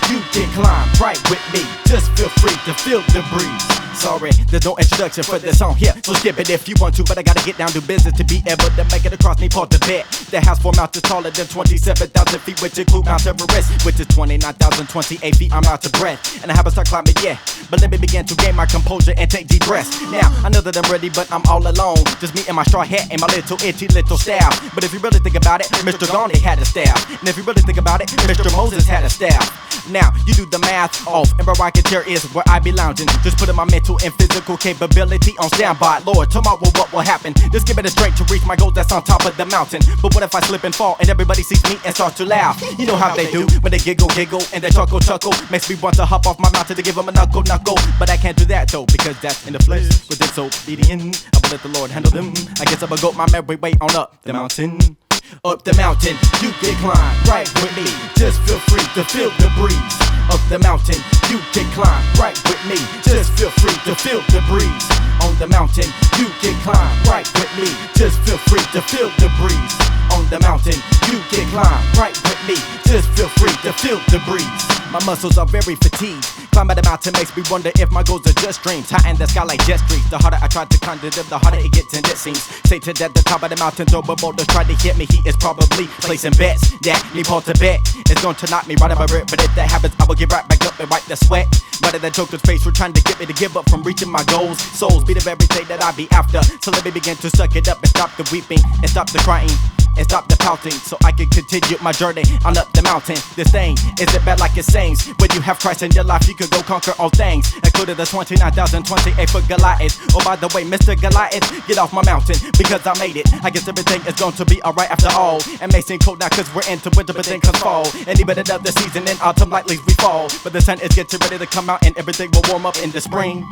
you can climb right with me. Just feel free to feel the breeze. Sorry, there's no introduction for this song here, so skip it if you want to, but I gotta get down to business to be able to make it across Nepal, Tibet. The house 4 mountains taller than 27,000 feet, which include Mount Everest, which is 29,028 feet. I'm out of breath, and I haven't started climbing yet, but let me begin to gain my composure and take deep breaths. Now, I know that I'm ready, but I'm all alone, just me and my straw hat and my little itchy little staff. But if you really think about it, Mr. Gandhi had a staff, and if you really think about it, Mr. Moses had a staff. Now, you do the math off, and my rocking chair is where I be lounging, just putting my mental and physical capability on standby. Lord, tomorrow what will happen? Just give me the strength to reach my goals that's on top of the mountain. But what if I slip and fall and everybody sees me and starts to laugh? You know how they do when they giggle and they chuckle. Makes me want to hop off my mountain to give them a knuckle. But I can't do that though, because that's in the flesh. With disobedient, I will let the Lord handle them. I guess I will go my merry way on up the mountain. Up the mountain, you can climb right with me. Just feel free to feel the breeze. Up the mountain, you can climb right with me. Just feel free to feel the breeze. On the mountain, you can climb right with me. Just feel free to feel the breeze. On the mountain, you can climb right with me. Just feel free to feel the breeze. My muscles are very fatigued. Climbing the mountain makes me wonder if my goals are just dreams. High in the sky like jet streets. The harder I try to conjure them, the harder it gets, and it seems Satan at the top of the mountain, though boulders try to hit me. He is probably placing bets that Nepal, Tibet is going to knock me right out my rip. But if that happens, I will get right back up and wipe the sweat right at that joker's face for trying to get me to give up from reaching my goals. Souls be the very thing that I be after. So let me begin to suck it up and stop the weeping and stop the crying and stop the pouting, so I can continue my journey on up the mountain. This thing isn't bad like it seems. When you have Christ in your life, you can go conquer all things, including the 29,028 foot Goliath. Oh, by the way, Mr. Goliath, get off my mountain, because I made it. I guess everything is going to be alright after all. It may seem cold now cause we're into winter, but then comes fall, and even another season in autumn like leaves we fall. But the sun is getting ready to come out and everything will warm up in the spring.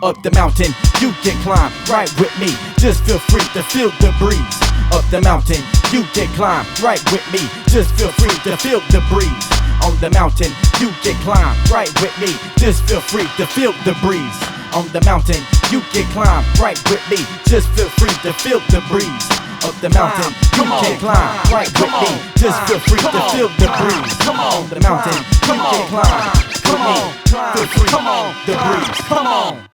Up the mountain, you can climb right with me. Just feel free to feel the breeze. Up the mountain, you can climb right with me. Just feel free to feel the breeze. On the mountain, you can climb right with me. Just feel free to feel the breeze. On the mountain, you can climb right with me. Just feel free to feel the breeze. Up the mountain, you can climb right with me. Just feel free to feel the breeze. On the mountain, you can climb with me. Feel free, the breeze. Come on.